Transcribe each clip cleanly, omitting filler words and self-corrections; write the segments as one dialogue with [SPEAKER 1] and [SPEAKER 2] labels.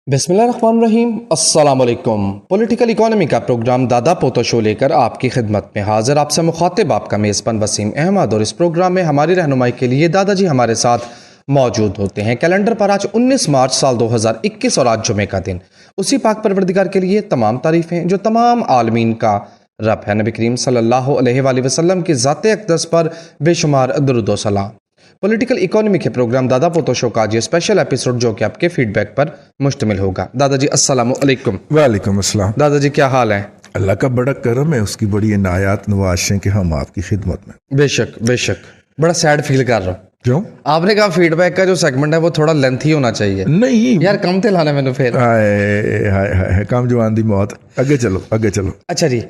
[SPEAKER 1] बिस्मिल्लाहिर्रहमानिर्रहीम। अस्सलाम वालेकुम। पॉलिटिकल इकोनॉमी का प्रोग्राम दादा पोतो शो लेकर आपकी खिदमत में हाजिर। आपसे मुखातिब आपका मेज़बान वसीम अहमद। और इस प्रोग्राम में हमारी रहनुमाई के लिए दादाजी हमारे साथ मौजूद होते हैं। कैलेंडर पर आज 19 मार्च साल 2021 और आज जुमे का दिन। उसी पाक परवरदिगार के लिए तमाम तारीफ़ें जो तमाम आलमीन का रब है। नबी करीम सल्लल्लाहु अलैहि वसल्लम की ज़ात अक़दस पर बेशुमार दुरूद व सलाम। पॉलिटिकल इकोनॉमी के प्रोग्राम दादा पोतो शो का आज ये स्पेशल एपिसोड जो कि आपके फीडबैक पर मुश्तमिल होगा। दादाजी अस्सलामु अलैकुम।
[SPEAKER 2] वालेकुम अस्सलाम।
[SPEAKER 1] दादाजी क्या हाल है?
[SPEAKER 2] अल्लाह का बड़ा करम है, उसकी बड़ी इनायत नवाज़ें कि हम आपकी खिदमत में।
[SPEAKER 1] बेशक बेशक। बड़ा सैड फील कर रहा हूँ।
[SPEAKER 2] क्यों?
[SPEAKER 1] आपने कहा फीडबैक का जो सेगमेंट है वो थोड़ा लेंथी होना चाहिए।
[SPEAKER 2] नहीं
[SPEAKER 1] यार कम थे लाने मैंने फिर।
[SPEAKER 2] हाय हाय हाय, काम जवान दी मौत। आगे चलो आगे चलो।
[SPEAKER 1] अच्छा जी,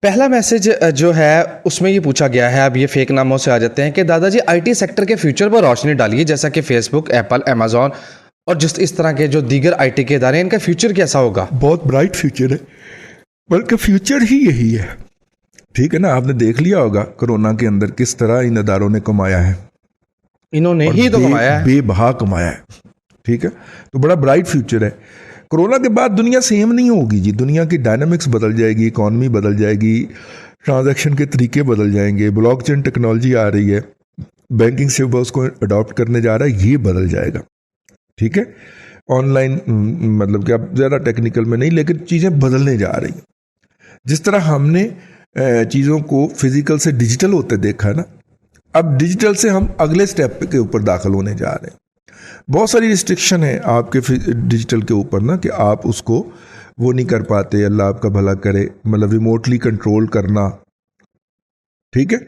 [SPEAKER 1] पहला मैसेज जो है उसमें ये पूछा गया है, अब ये फेक नामों से आ जाते हैं कि दादाजी आईटी सेक्टर के फ्यूचर पर रोशनी डालिए, जैसा कि फेसबुक, एप्पल, अमेजॉन और जिस इस तरह के जो दीगर आईटी के इदारे हैं, इनका फ्यूचर कैसा होगा?
[SPEAKER 2] बहुत ब्राइट फ्यूचर है, बल्कि फ्यूचर ही यही है। ठीक है ना, आपने देख लिया होगा कोरोना के अंदर किस तरह इन इदारों ने कमाया है।
[SPEAKER 1] इन्होंने ही तो कमाया है,
[SPEAKER 2] बेबहा कमाया है। ठीक है, तो बड़ा ब्राइट फ्यूचर है। कोरोना के बाद दुनिया सेम नहीं होगी जी, दुनिया की डायनामिक्स बदल जाएगी, इकॉनमी बदल जाएगी, ट्रांजैक्शन के तरीके बदल जाएंगे, ब्लॉकचेन टेक्नोलॉजी आ रही है, बैंकिंग सिस्टम उसको अडॉप्ट करने जा रहा है, ये बदल जाएगा। ठीक है, ऑनलाइन मतलब कि अब ज़्यादा टेक्निकल में नहीं, लेकिन चीज़ें बदलने जा रही हैं। जिस तरह हमने चीज़ों को फिजिकल से डिजिटल होते देखा ना, अब डिजिटल से हम अगले स्टेप के ऊपर दाखिल होने जा रहे हैं। बहुत सारी रिस्ट्रिक्शन है आपके डिजिटल के ऊपर ना, कि आप उसको वो नहीं कर पाते, अल्लाह आपका भला करे, मतलब रिमोटली कंट्रोल करना। ठीक है,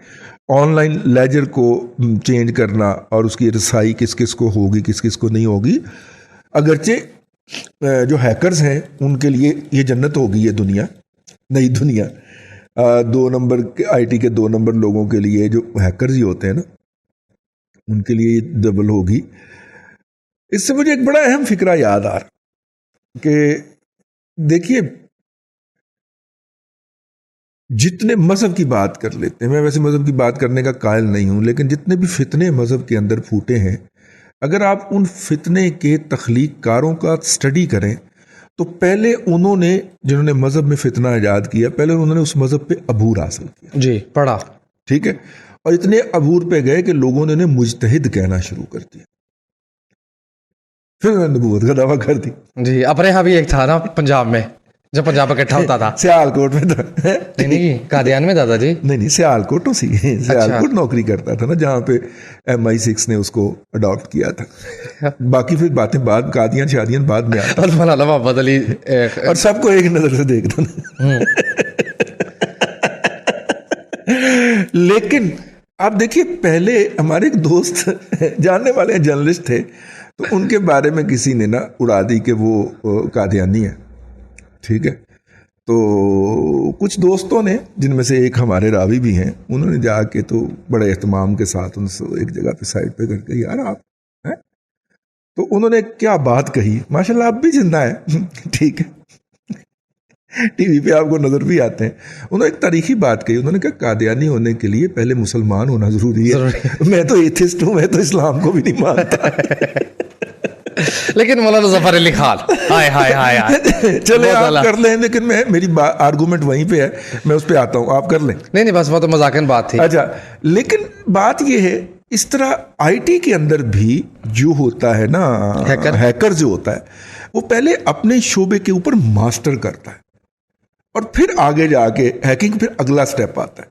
[SPEAKER 2] ऑनलाइन लेजर को चेंज करना और उसकी रसाई किस किस को होगी, किस किस को नहीं होगी। अगरचे जो हैकर्स हैं उनके लिए ये जन्नत होगी, ये दुनिया, नई दुनिया। 2 नंबर के आईटी के 2 नंबर लोगों के लिए, जो हैकर्स ही होते हैं ना, उनके लिए डबल होगी। इससे मुझे एक बड़ा अहम फिक्रा याद आ रहा कि देखिए, जितने मजहब की बात कर लेते हैं, मैं वैसे मजहब की बात करने का कायल नहीं हूं, लेकिन जितने भी फितने मजहब के अंदर फूटे हैं, अगर आप उन फितने के तख्लीक कारों का स्टडी करें तो पहले उन्होंने, जिन्होंने मजहब में फितना ईजाद किया, पहले उन्होंने उस मजहब पे अबूर हासिल किया
[SPEAKER 1] जी, पढ़ा।
[SPEAKER 2] ठीक है, और इतने अबूर पे गए कि लोगों ने उन्हें मुजतहिद कहना शुरू कर दिया, फिर उन्होंने नबूवत का दावा कर दी।
[SPEAKER 1] जी, अपने यहाँ भी एक था ना पंजाब में, जब पंजाब इकट्ठा होता था।
[SPEAKER 2] सियालकोट में था।
[SPEAKER 1] नहीं कादियान में दादाजी।
[SPEAKER 2] नहीं सियालकोट सी, सियालकोट नौकरी करता था ना, जहाँ पे MI6 ने उसको अडॉप्ट किया था। बाकी फिर बातें बाद, कादियान शादियान बाद में आता,
[SPEAKER 1] और मौलाना मोहम्मद अली
[SPEAKER 2] और सबको एक नजर से देखता ना। लेकिन आप देखिए, पहले हमारे एक दोस्त जानने वाले जर्नलिस्ट थे, तो उनके बारे में किसी ने ना उड़ा दी कि वो कादियानी है। ठीक है, तो कुछ दोस्तों ने, जिनमें से एक हमारे रावी भी हैं, उन्होंने जाके तो बड़े एहतमाम के साथ उनसे एक जगह पे साइड पे करके, यार आप हैं? तो उन्होंने क्या बात कही, माशाल्लाह आप भी जिंदा है। ठीक है, टीवी पे आपको नजर भी आते हैं। उन्होंने एक तारीखी बात कही, उन्होंने कहा कादियानी होने के लिए पहले मुसलमान होना जरूरी है। मैं तो एथिस्ट हूं, मैं तो इस्लाम को भी नहीं मानता।
[SPEAKER 1] लेकिन मौलाना जफर अली खान, हाय हाय हाय हाय।
[SPEAKER 2] चले आप कर लें, लेकिन मेरी आर्गूमेंट वहीं पे है, मैं उस पे आता हूं, आप कर लें।
[SPEAKER 1] नहीं बस वो तो मजाकन बात थी।
[SPEAKER 2] अच्छा, लेकिन बात ये है, इस तरह आईटी के अंदर भी जो होता है ना, हैकर जो होता है, वो पहले अपने शोबे के ऊपर मास्टर करता है और फिर आगे जाके हैकिंग, फिर अगला स्टेप आता है।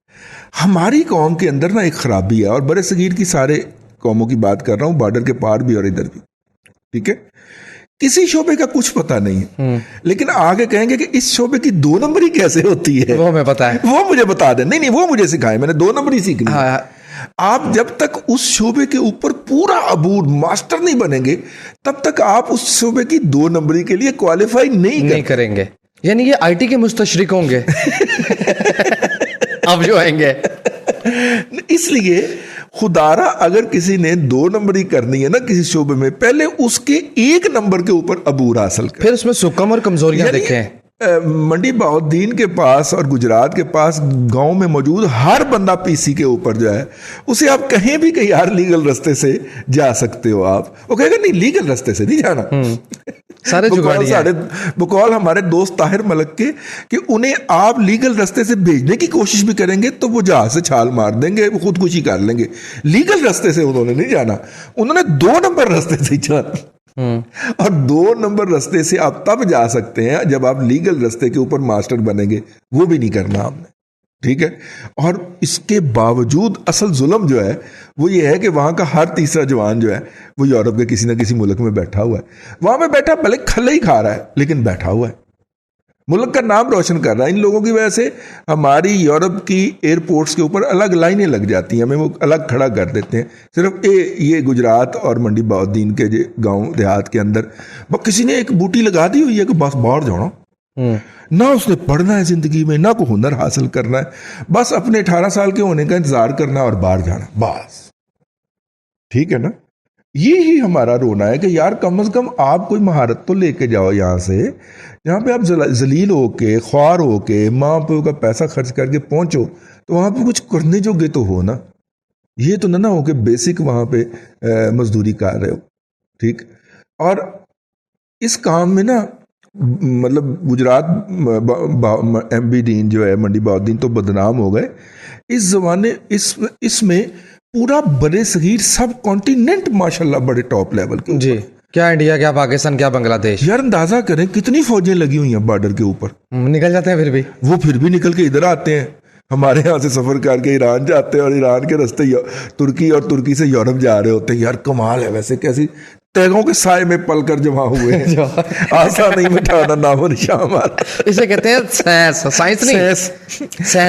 [SPEAKER 2] हमारी कौम के अंदर ना एक खराबी है, और बड़े सगीर की सारे कौमों की बात कर रहा हूं, बॉर्डर के पार भी और इधर भी। ठीक है, किसी शोबे का कुछ पता नहीं है, लेकिन आगे कहेंगे कि इस शोबे की 2 नंबरी कैसे होती है,
[SPEAKER 1] वो हमें पता है,
[SPEAKER 2] वो मुझे बता दें। नहीं वो मुझे सिखाए, मैंने 2 नंबरी सीखनी। आप जब तक उस शोबे के ऊपर पूरा अबूर मास्टर नहीं बनेंगे, तब तक आप उस शोबे की 2 नंबरी के लिए क्वालिफाई नहीं
[SPEAKER 1] करेंगे। यानी ये आईटी के मुस्तशरिक होंगे अब जो आएंगे।
[SPEAKER 2] इसलिए खुदारा अगर किसी ने 2 नंबरी करनी है ना किसी शोबे में, पहले उसके 1 नंबर के ऊपर अबूर हासिल कर,
[SPEAKER 1] फिर उसमें सुकम और कमजोरियां देखें।
[SPEAKER 2] मंडी बहाउद्दीन के पास और गुजरात के पास गांव में मौजूद हर बंदा पीसी के ऊपर जो है, उसे आप कहीं भी कहीं यार लीगल रास्ते से जा सकते हो आप, वो कहेगा नहीं लीगल रास्ते से नहीं जाना।
[SPEAKER 1] सारे जुगाड़ी हैं।
[SPEAKER 2] बकौल हमारे दोस्त ताहिर मलक के कि उन्हें आप लीगल रास्ते से भेजने की कोशिश भी करेंगे तो वो जहाज से छाल मार देंगे, वो खुदकुशी कर लेंगे। लीगल रास्ते से उन्होंने नहीं जाना, उन्होंने 2 नंबर रास्ते से जाना। और 2 नंबर रास्ते से आप तब जा सकते हैं जब आप लीगल रास्ते के ऊपर मास्टर बनेंगे, वो भी नहीं करना आपने, ठीक है। और इसके बावजूद असल जुल्म जो है वो ये है कि वहाँ का हर तीसरा जवान जो है वो यूरोप के किसी ना किसी मुल्क में बैठा हुआ है। वहाँ में बैठा भले खल्ले ही खा रहा है लेकिन बैठा हुआ है, मुल्क का नाम रोशन कर रहा है। इन लोगों की वजह से हमारी यूरोप की एयरपोर्ट्स के ऊपर अलग लाइनें लग जाती हैं, हमें वो अलग खड़ा कर देते हैं। सिर्फ ये गुजरात और मंडी बहाउद्दीन के गांव देहात के अंदर किसी ने एक बूटी लगा दी हुई है कि बस बाहर जाना, ना उसने पढ़ना है ज़िंदगी में, ना को हुनर हासिल करना है, बस अपने 18 साल के होने का इंतज़ार करना और बाहर जाना, बस। ठीक है ना, ये ही हमारा रोना है कि यार कम से कम आप कोई महारत तो लेके जाओ यहाँ से, जहाँ पे आप जलील होके ख्वार होके माँ पे का पैसा खर्च करके पहुँचो, तो वहाँ पे कुछ करने जोगे तो हो ना। ये तो ना हो कि बेसिक वहाँ पे मजदूरी कर रहे हो, ठीक। और इस काम में ना मतलब गुजरात एमबी डीन जो है मंडी बहाउद्दीन तो बदनाम हो गए इस जमाने, इसमें पूरा बड़े सगीर सब कॉन्टिनेंट माशाल्लाह बड़े टॉप लेवल के
[SPEAKER 1] जी। क्या इंडिया, क्या पाकिस्तान, क्या बांग्लादेश,
[SPEAKER 2] यार अंदाजा करें कितनी फौजें लगी हुई हैं बॉर्डर के ऊपर।
[SPEAKER 1] निकल जाते हैं फिर भी
[SPEAKER 2] निकल के इधर आते हैं, हमारे यहाँ से सफर करके ईरान जाते हैं और ईरान के रास्ते तुर्की और तुर्की से यूरोप जा रहे होते हैं। यार कमाल है, वैसे कैसी तैगों के साए में पलकर जमा हुए हैं। आशा नहीं मिटाना नामो निशान हमारा।
[SPEAKER 1] इसे कहते हैं साइंस नहीं,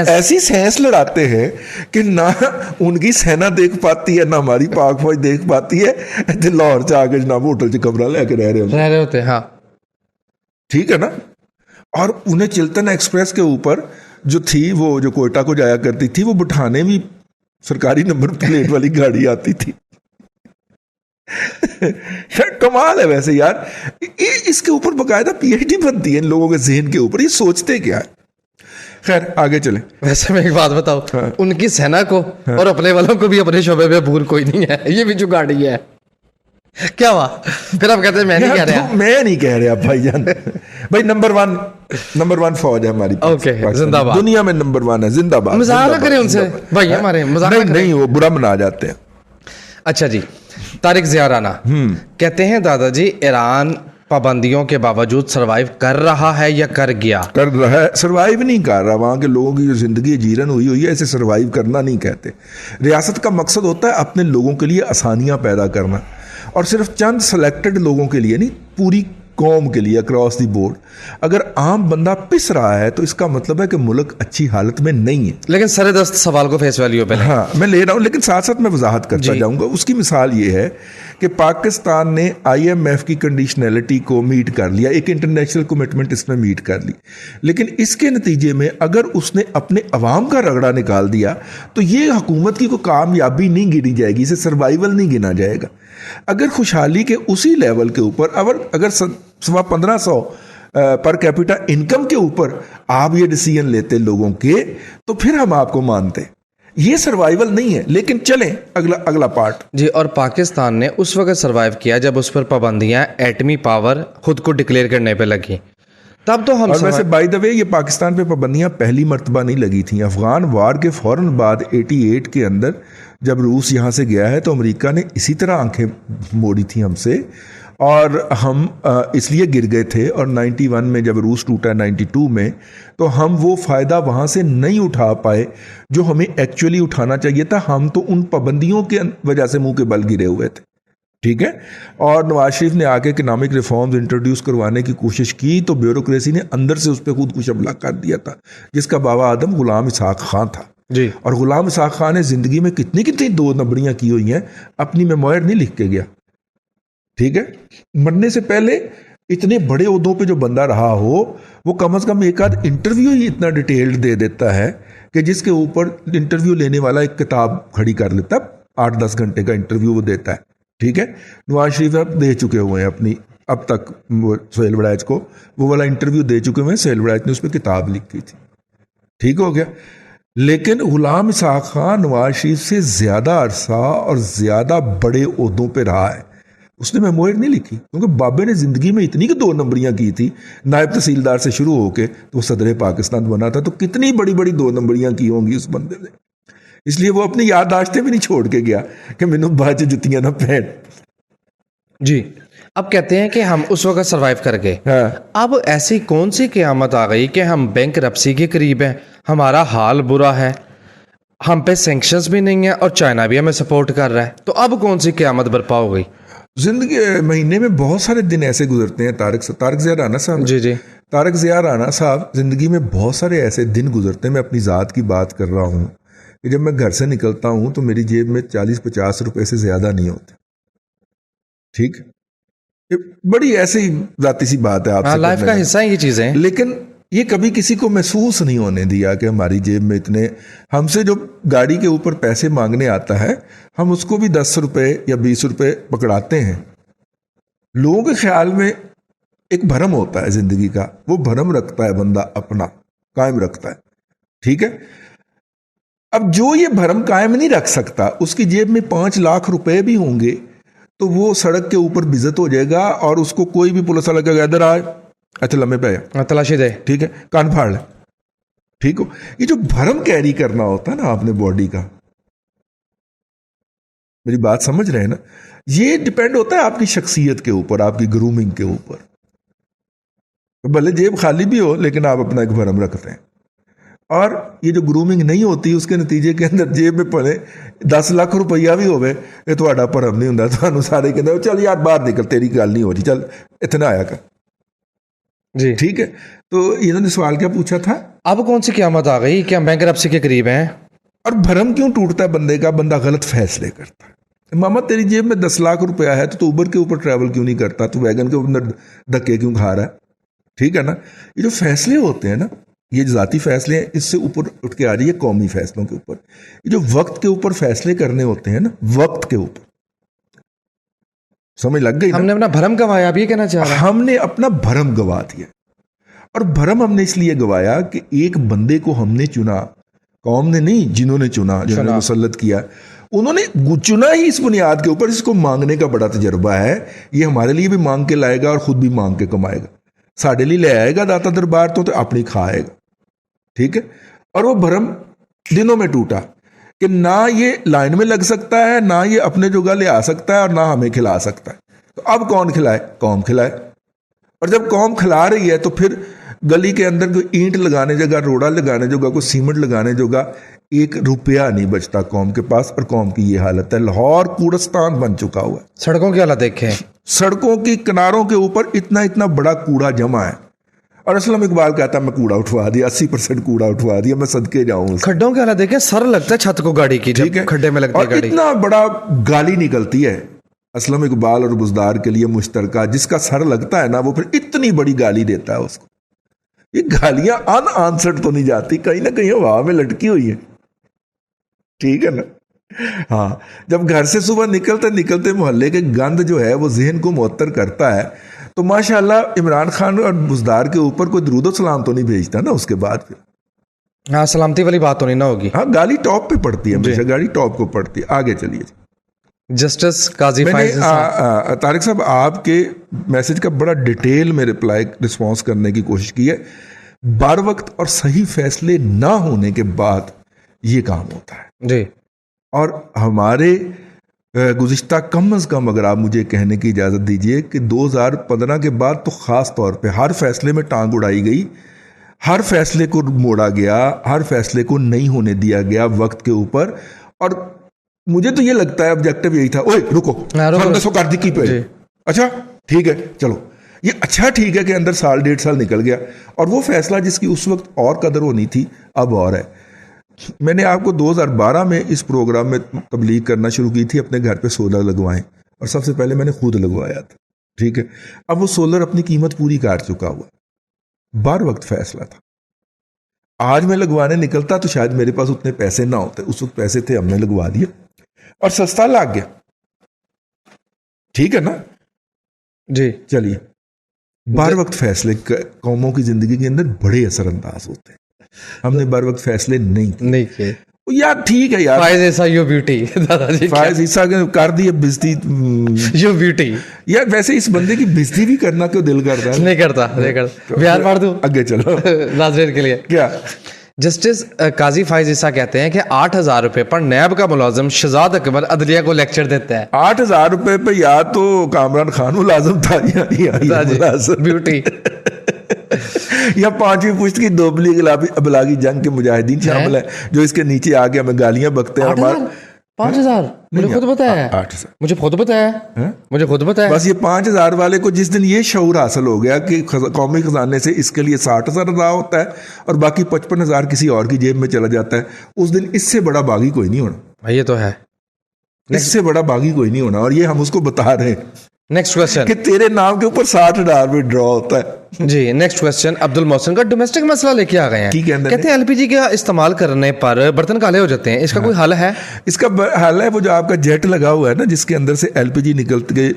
[SPEAKER 2] ऐसी सेंस लड़ाते हैं कि ना उनकी सेना देख पाती है ना हमारी पाक फौज देख पाती है। लाहौर से आके जनाब होटल च कमरा लेके रह रहे होते हैं, हाँ
[SPEAKER 1] ठीक
[SPEAKER 2] है ना। और उन्हें चिल्तन एक्सप्रेस के ऊपर जो थी, वो जो कोयटा को जाया करती थी, वो बिठाने भी सरकारी नंबर प्लेट वाली गाड़ी आती थी। कमाल है वैसे यार, इसके ऊपर बकायदा पीएचडी बनती है इन लोगों के जहन के ऊपर, ये सोचते क्या है। खैर आगे चलें।
[SPEAKER 1] वैसे मैं एक बात बताऊं, हाँ। उनकी सेना को और अपने वालों को भी अपने शोबे में भूल कोई नहीं है, ये भी जुगाड़ी है। क्या हुआ फिर आप कहते हैं मैं नहीं कह रहा,
[SPEAKER 2] मैं नहीं कह रहा भाईजान। भाई नंबर वन फौज है हमारी,
[SPEAKER 1] ओके जिंदाबाद,
[SPEAKER 2] दुनिया में नंबर 1 है, जिंदाबाद।
[SPEAKER 1] मजाक ना करें उनसे भाई, हमारे मजाक
[SPEAKER 2] नहीं, वो बुरा मना जाते हैं।
[SPEAKER 1] अच्छा जी, तारिक ज़िया राना कहते हैं दादाजी ईरान पाबंदियों के बावजूद सरवाइव कर रहा है या कर गया?
[SPEAKER 2] कर रहा है, सरवाइव नहीं कर रहा। वहाँ के लोगों की जो जिंदगी जीरन हुई है, इसे सरवाइव करना नहीं कहते। रियासत का मकसद होता है अपने लोगों के लिए आसानियाँ पैदा करना, और सिर्फ चंद सेलेक्टेड लोगों के लिए नहीं, पूरी कौम के लिए अक्रॉस दी बोर्ड। अगर आम बंदा पिस रहा है तो इसका मतलब है कि मुल्क अच्छी हालत में नहीं है।
[SPEAKER 1] लेकिन सरे दस्त सवाल को फेस वैल्यू पे
[SPEAKER 2] हाँ मैं ले रहा हूँ, लेकिन साथ साथ मैं वजाहत करता जाऊँगा। उसकी मिसाल ये है कि पाकिस्तान ने IMF की कंडीशनैलिटी को मीट कर लिया, एक इंटरनेशनल कमिटमेंट इसमें मीट कर ली, लेकिन इसके नतीजे में अगर उसने अपने अवाम का रगड़ा निकाल दिया तो ये हुकूमत की कोई कामयाबी नहीं गिनी जाएगी, इसे सर्वाइवल नहीं गिना जाएगा। अगर खुशहाली के उसी लेवल के ऊपर अगर 1500 पर कैपिटा इनकम के ऊपर आप ये डिसीजन लेते लोगों के, तो फिर हम आपको मानते। ये सर्वाइवल नहीं है। लेकिन चलें अगला पार्ट
[SPEAKER 1] जी। और पाकिस्तान ने उस वक्त सर्वाइव किया जब उस पर पाबंदियां एटमी पावर खुद को डिक्लेयर करने पे लगी, तब तो हम।
[SPEAKER 2] और वैसे बाय द वे ये पाकिस्तान पे पाबंदियां पहली मर्तबा नहीं लगी थी। अफगान वार के फौरन बाद 88 के अंदर जब रूस यहाँ से गया है तो अमेरिका ने इसी तरह आंखें मोड़ी थी हमसे, और हम इसलिए गिर गए थे। और 91 में जब रूस टूटा, 92 में, तो हम वो फ़ायदा वहाँ से नहीं उठा पाए जो हमें एक्चुअली उठाना चाहिए था। हम तो उन पाबंदियों के वजह से मुंह के बल गिरे हुए थे, ठीक है। और नवाज शरीफ ने आके इकनॉमिक रिफॉर्म्स इंट्रोड्यूस करवाने की कोशिश की तो ब्यूरोक्रेसी ने अंदर से उस पर खुद कुछ हमला कर दिया था, जिसका बाबा आदम गुलाम इसहाक खान था
[SPEAKER 1] जी।
[SPEAKER 2] और गुलाम इसहाक खान ने ज़िंदगी में कितनी कितनी 2 नंबरियाँ की हुई हैं, अपनी मेमोयर नहीं लिख के गया, ठीक है। मरने से पहले इतने बड़े ओहदों पे जो बंदा रहा हो, वो कम से कम एक आध इंटरव्यू ही इतना डिटेल्ड दे देता है कि जिसके ऊपर इंटरव्यू लेने वाला एक किताब खड़ी कर लेता, 8-10 घंटे का इंटरव्यू वो देता है, ठीक है। नवाज शरीफ अब दे चुके हुए हैं अपनी अब तक वो सोहेल वड़ैच को वो वाला इंटरव्यू दे चुके हैं। सोहेल वड़ैच ने उस पर किताब लिखी थी, ठीक हो गया। लेकिन गुलाम इसहाक खान नवाज शरीफ से ज़्यादा अरसा और ज़्यादा बड़े ओहदों पे रहा है। उसने मेमोयर नहीं लिखी, क्योंकि बाबे ने ज़िंदगी में इतनी की 2 नंबरियां की थी, नायब तहसीलदार से शुरू होके तो सदर पाकिस्तान बना था, तो कितनी बड़ी बड़ी 2 नंबरियां की होंगी उस बंदे ने। इसलिए वो अपनी याददाश्तें भी नहीं छोड़ के गया कि मैनू बाद जुतियां ना पैन।
[SPEAKER 1] जी, अब कहते हैं कि हम उस वक्त सरवाइव कर गए।
[SPEAKER 2] हाँ,
[SPEAKER 1] अब ऐसी कौन सी क़यामत आ गई कि हम बैंकरप्सी के करीब हैं, हमारा हाल बुरा है, हम पे सैंक्शंस भी नहीं है और चाइना भी हमें सपोर्ट कर रहा है, तो अब कौन सी क़यामत बर्पा हो गई?
[SPEAKER 2] जिंदगी महीने में बहुत सारे दिन ऐसे गुजरते हैं। तारक ज़िया राना साहब,
[SPEAKER 1] जी जी,
[SPEAKER 2] तारक ज़िया राना साहब, ज़िंदगी में बहुत सारे ऐसे दिन गुजरते हैं। मैं अपनी ज़ात की बात कर रहा हूँ कि जब मैं घर से निकलता हूँ तो मेरी जेब में 40-50 रुपए से ज़्यादा नहीं होते। ठीक, ये बड़ी ऐसी जाती सी बात है
[SPEAKER 1] हाँ,
[SPEAKER 2] आपसे
[SPEAKER 1] लाइफ
[SPEAKER 2] करने
[SPEAKER 1] का
[SPEAKER 2] का।
[SPEAKER 1] हिस्सा है ये चीज़ें।
[SPEAKER 2] लेकिन ये कभी किसी को महसूस नहीं होने दिया कि हमारी जेब में इतने, हमसे जो गाड़ी के ऊपर पैसे मांगने आता है हम उसको भी 10 रुपए या 20 रुपए पकड़ाते हैं। लोगों के ख्याल में एक भरम होता है जिंदगी का, वो भरम रखता है बंदा अपना, कायम रखता है। ठीक है, अब जो ये भरम कायम नहीं रख सकता, उसकी जेब में 5 लाख रुपए भी होंगे तो वो सड़क के ऊपर बिजत हो जाएगा और उसको कोई भी पुलिस वाला कहेगा इधर आए, अच्छा लम्बे पे आ,
[SPEAKER 1] तलाशी दे।
[SPEAKER 2] ठीक है, कान फाड़ ले। ठीक हो, ये जो भरम कैरी करना होता है ना आपने बॉडी का, मेरी बात समझ रहे हैं ना, ये डिपेंड होता है आपकी शख्सियत के ऊपर, आपकी ग्रूमिंग के ऊपर। भले जेब खाली भी हो लेकिन आप अपना एक भरम रखते हैं, और ये जो ग्रूमिंग नहीं होती उसके नतीजे के अंदर जेब में पड़े 10 लाख रुपया भी होवे, ये ਤੁਹਾਡਾ भरम नहीं ਹੁੰਦਾ। ਤੁਹਾਨੂੰ ਸਾਰੇ ਕਹਿੰਦੇ चल यार बाहर निकल, तेरी गल नहीं हो रही, चल इतना आया कर।
[SPEAKER 1] जी,
[SPEAKER 2] ठीक है, तो इन्होंने सवाल क्या पूछा था?
[SPEAKER 1] अब कौन सी क़यामत आ गई कि हम बैंकरप्सी के करीब हैं?
[SPEAKER 2] और भरम क्यों टूटता है बंदे का? बंदा गलत फैसले करता है। मामा तेरी जेब में 10 लाख रुपया है तो तू उबर के ऊपर ट्रैवल क्यों नहीं करता? तू वैगन के अंदर धक्के क्यों खा रहा है? ठीक है ना, ये जो फैसले होते हैं ना, ये जाती फैसले हैं, इससे ऊपर उठ के आ रही है कौमी फैसलों के ऊपर। ये जो वक्त के ऊपर फैसले करने होते हैं ना, वक्त के ऊपर, समझ लग गई ना?
[SPEAKER 1] हमने अपना भरम गंवाया, आप ये कहना चाह रहे हैं?
[SPEAKER 2] हमने अपना भरम गवा दिया। और भरम हमने इसलिए गवाया कि एक बंदे को हमने चुना, कौम ने नहीं, जिन्होंने चुना, जिन्होंने मुसल्लत किया, उन्होंने चुना ही इस बुनियाद के ऊपर। इसको मांगने का बड़ा तजर्बा है, ये हमारे लिए भी मांग के लाएगा और खुद भी मांग के कमाएगा, साढ़े लिए ले आएगा दाता दरबार तो अपनी खाएगा। ठीक है, और वो भरम दिनों में टूटा कि ना ये लाइन में लग सकता है, ना ये अपने जोगा ले आ सकता है, और ना हमें खिला सकता है। तो अब कौन खिलाए? कौम खिलाए। और जब कौम खिला रही है तो फिर गली के अंदर कोई ईंट लगाने जगह, रोड़ा लगाने जगह, कोई सीमेंट लगाने जगह 1 रुपया नहीं बचता कौम के पास। और कौम की ये हालत है, लाहौर कूड़स्तान बन चुका हुआ है।
[SPEAKER 1] सड़कों की हालत देखें,
[SPEAKER 2] सड़कों की किनारों के ऊपर इतना इतना बड़ा कूड़ा जमा है। और असलम इकबाल कहता है मैं कूड़ा उठवा दिया, 80% कूड़ा उठवा दिया, मैं सदके जाऊं।
[SPEAKER 1] खड्डों की हालत देखें, सर लगता है छत को गाड़ी की,
[SPEAKER 2] ठीक
[SPEAKER 1] जब
[SPEAKER 2] है,
[SPEAKER 1] खड्डे में लगती है
[SPEAKER 2] और
[SPEAKER 1] गाड़ी।
[SPEAKER 2] इतना बड़ा गाली निकलती है असलम इकबाल और बुजदार के लिए मुश्तरका, जिसका सर लगता है ना वो फिर इतनी बड़ी गाली देता है उसको। ये गालियां अनआंसर्ड तो नहीं जाती, कहीं ना कहीं हवा में लटकी हुई है। ठीक है ना? हाँ, जब घर से सुबह निकलते निकलते मोहल्ले के गंद जो है वो जहन को मुअत्तर करता है, तो माशाल्लाह इमरान खान और बुजदार के ऊपर कोई दुरूद सलाम तो नहीं भेजता ना उसके बाद फिर।
[SPEAKER 1] हाँ, सलामती वाली बात तो नहीं ना होगी।
[SPEAKER 2] हाँ, गाली टॉप पे पड़ती है, हमेशा गाली टॉप को पड़ती है। आगे चलिए।
[SPEAKER 1] जस्टिस काजी
[SPEAKER 2] मैंने
[SPEAKER 1] फाइज
[SPEAKER 2] तारिक साहब आपके मैसेज का बड़ा डिटेल में रिस्पॉन्स करने की कोशिश की है। बार वक्त और सही फैसले ना होने के बाद ये काम होता है
[SPEAKER 1] जी,
[SPEAKER 2] और हमारे गुज़िश्ता कम अज़ कम अगर आप मुझे कहने की इजाज़त दीजिए कि 2015 के बाद तो ख़ास तौर पे हर फैसले में टांग उड़ाई गई, हर फैसले को मोड़ा गया, हर फैसले को नहीं होने दिया गया वक्त के ऊपर। और मुझे तो ये लगता है ऑब्जेक्टिव यही था, ओए रुको, दसो कर दी की पे, अच्छा ठीक है चलो, ये अच्छा ठीक है कि अंदर 1.5 साल निकल गया, और वो फैसला जिसकी उस वक्त और कदर होनी थी अब और है। मैंने आपको 2012 में इस प्रोग्राम में तबलीग करना शुरू की थी, अपने घर पे सोलर लगवाएं, और सबसे पहले मैंने खुद लगवाया था। ठीक है, अब वो सोलर अपनी कीमत पूरी काट चुका हुआ, बार वक्त फैसला था। आज मैं लगवाने निकलता तो शायद मेरे पास उतने पैसे ना होते, उस वक्त पैसे थे, हमने लगवा दिए और सस्ता लग गया। ठीक है ना?
[SPEAKER 1] जी।
[SPEAKER 2] चलिए, बर वक्त फैसले कौमों की जिंदगी के अंदर बड़े असरअंदाज होते हैं। हमने बर वक्त फैसले नहीं किए।
[SPEAKER 1] नहीं किए।
[SPEAKER 2] यार ठीक है यार,
[SPEAKER 1] फायज ऐसा यो ब्यूटी दादाजी
[SPEAKER 2] फायज ईसा के कर दी अब बेइज्जती।
[SPEAKER 1] यो ब्यूटी
[SPEAKER 2] यार वैसे इस बंदे की बेइज्जती भी करना क्यों दिल करता है?
[SPEAKER 1] नहीं करता बिहार मार दूं
[SPEAKER 2] आगे चलो।
[SPEAKER 1] नाजरीन के लिए।
[SPEAKER 2] क्या
[SPEAKER 1] जस्टिस काजी फायज ईसा कहते हैं कि 8,000 रुपए पर नैब का मुलाजिम शहजाद अकबर अदलिया को लेक्चर देता है।
[SPEAKER 2] 8,000 रुपए पे या तो कामरान खान मुलाजिम था या ये मुलाजिम।
[SPEAKER 1] ब्यूटी
[SPEAKER 2] या 5वीं पुश्त की दोबली अबलागी जंग के मुजाहिदीन शामिल है जो इसके नीचे आके हमें गालियां बकते हैं।
[SPEAKER 1] 5,000 मुझे खुद पता है।
[SPEAKER 2] 8,000
[SPEAKER 1] मुझे खुद पता है। मुझे खुद पता है।
[SPEAKER 2] बस ये 5,000 वाले को जिस दिन ये शऊर हासिल हो गया कि कौमी खजाने से इसके लिए 60,000 अदा होता है और बाकी 55,000 किसी और की जेब में चला जाता है, उस दिन इससे बड़ा बागी कोई नहीं होना।
[SPEAKER 1] ये तो है,
[SPEAKER 2] इससे बड़ा बागी कोई नहीं होना। और ये हम उसको बता रहे हैं
[SPEAKER 1] नेक्स्ट क्वेश्चन
[SPEAKER 2] कि तेरे नाम के ऊपर 60,000 में ड्रॉ होता है।
[SPEAKER 1] जी। नेक्स्ट क्वेश्चन अब्दुल मोहसिन का डोमेस्टिक मसला लेके आ गए हैं। कहते हैं एलपीजी का इस्तेमाल करने पर बर्तन काले हो जाते हैं, इसका कोई हल है?
[SPEAKER 2] इसका हल है वो जो आपका जेट लगा हुआ है ना, जिसके अंदर से एलपीजी निकल के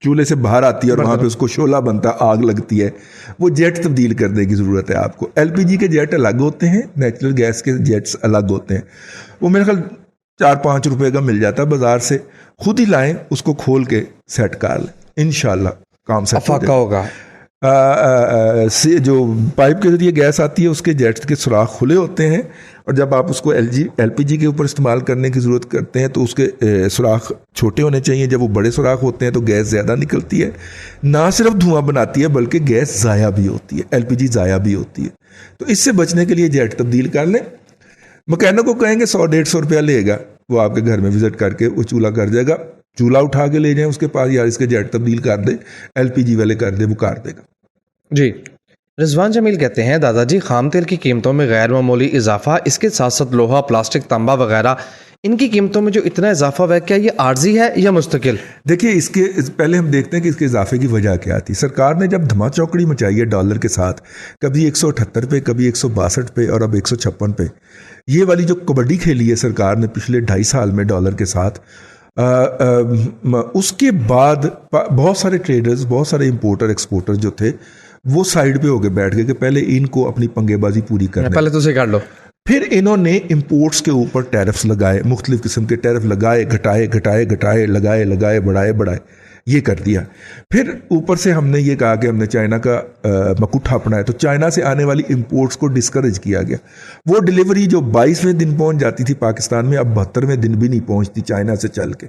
[SPEAKER 2] चूल्हे से बाहर आती है और वहां पे उसको शोला बनता है, आग लगती है, वो जेट तब्दील करने की ज़रूरत है आपको। एलपीजी के जेट अलग होते हैं, नेचुरल गैस के जेट्स अलग होते हैं। वो मेरे ख्याल 4-5 रुपए का मिल जाता है बाजार से। खुद ही लाएं, उसको खोल के सेट कर लें, इंशाल्लाह काम सेट
[SPEAKER 1] होगा।
[SPEAKER 2] जो पाइप के जरिए गैस आती है उसके जेट्स के सुराख खुले होते हैं और जब आप उसको एलपीजी के ऊपर इस्तेमाल करने की ज़रूरत करते हैं तो उसके सुराख छोटे होने चाहिए। जब वो बड़े सुराख होते हैं तो गैस ज़्यादा निकलती है, ना सिर्फ धुआं बनाती है बल्कि गैस ज़ाया भी होती है, एलपीजी ज़ाया भी होती है। तो इससे बचने के लिए जेट तब्दील कर लें। मैकेनिक को कहेंगे 100-150 रुपया लेगा, वो आपके घर में विजिट करके वो चूल्हा कर जाएगा। चूल्हा उठा के ले जाएं उसके पास, यार इसके जेट तब्दील कर दे, एलपीजी वाले कर दे, वो कर देगा।
[SPEAKER 1] जी। रिजवान जमील कहते हैं दादाजी खाम तेल की कीमतों में गैर मामूली इजाफा, इसके साथ साथ लोहा, प्लास्टिक, तांबा वगैरह इनकी कीमतों में जो इतना इजाफा हुआ है, क्या ये आर्जी है या मुस्तकिल?
[SPEAKER 2] देखिए, इसके पहले हम देखते हैं कि इसके इजाफे की वजह क्या थी। सरकार ने जब धमा चौकड़ी मचाई है डॉलर के साथ, कभी 178 पे, कभी 162 पे और अब 156 पे, ये वाली जो कबड्डी खेली है सरकार ने पिछले 2.5 साल में डॉलर के साथ, उसके बाद बहुत सारे ट्रेडर्स, बहुत सारे इंपोर्टर एक्सपोर्टर जो थे वो साइड पे होके बैठ गए कि पहले इनको अपनी पंगेबाजी पूरी करनी,
[SPEAKER 1] पहले तो कर लो।
[SPEAKER 2] फिर इन्होंने इंपोर्ट्स के ऊपर टैरिफ्स लगाए, मुख्तलिफ किस्म के टैरिफ लगाए, घटाए, लगाए, बढ़ाए, ये कर दिया। फिर ऊपर से हमने ये कहा कि हमने चाइना का मकुट्ठा अपनाया, तो चाइना से आने वाली इंपोर्ट्स को डिस्करेज किया गया। वो डिलीवरी जो 22वें दिन पहुंच जाती थी पाकिस्तान में, अब 72वें दिन भी नहीं पहुंचती चाइना से चल के।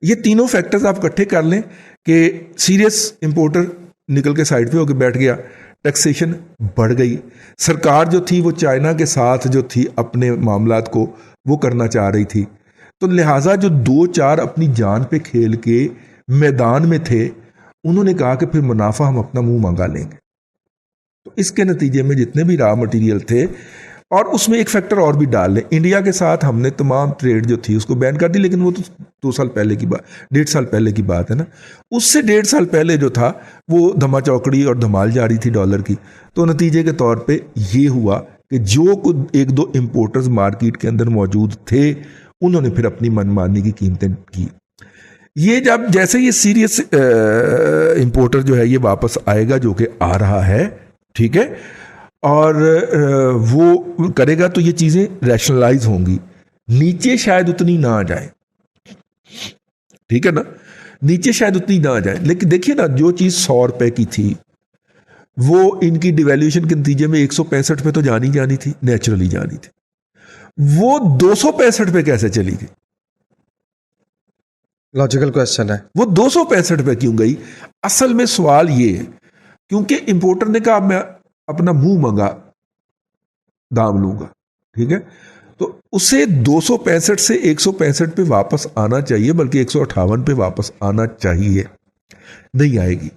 [SPEAKER 2] ये तीनों फैक्टर्स आप इकट्ठे कर लें कि सीरियस इंपोर्टर निकल के साइड पे होकर बैठ गया, टैक्सेशन बढ़ गई। सरकार जो थी वो चाइना के साथ जो थी अपने मामलात को वो करना चाह रही थी, तो लिहाजा जो 2-4 अपनी जान पे खेल के मैदान में थे, उन्होंने कहा कि फिर मुनाफा हम अपना मुंह मंगा लेंगे। तो इसके नतीजे में जितने भी रॉ मटेरियल थे, और उसमें एक फैक्टर और भी डाल लें, इंडिया के साथ हमने तमाम ट्रेड जो थी उसको बैन कर दी, लेकिन वो तो 2 साल पहले की बात, 1.5 साल पहले की बात है ना। उससे 1.5 साल पहले जो था वो धमा चौकड़ी और धमाल जारी थी डॉलर की। तो नतीजे के तौर पे ये हुआ कि जो कुछ 1-2 इंपोर्टर्स मार्केट के अंदर मौजूद थे, उन्होंने फिर अपनी मनमानी की कीमतें की। ये जब जैसे ये सीरियस इंपोर्टर जो है ये वापस आएगा, जो कि आ रहा है, ठीक है, और वो करेगा तो ये चीज़ें रैशनलाइज होंगी, नीचे शायद उतनी ना आ जाए, ठीक है ना, नीचे शायद उतनी ना आ जाए। लेकिन देखिए ना, जो चीज़ 100 रुपए की थी वो इनकी डिवैल्यूएशन के नतीजे में 165 पे तो जानी थी, नेचुरली जानी थी, वो 265 पे कैसे चली गई?
[SPEAKER 1] लॉजिकल क्वेश्चन है। वो
[SPEAKER 2] 265 पे क्यों गई? असल में सवाल ये है क्योंकि इंपोर्टर ने कहा मैं अपना मुंह मंगा दाम लूंगा, ठीक है, तो उसे 265 से 165 पे वापस आना चाहिए, बल्कि 158 पे वापस आना चाहिए। नहीं आएगी,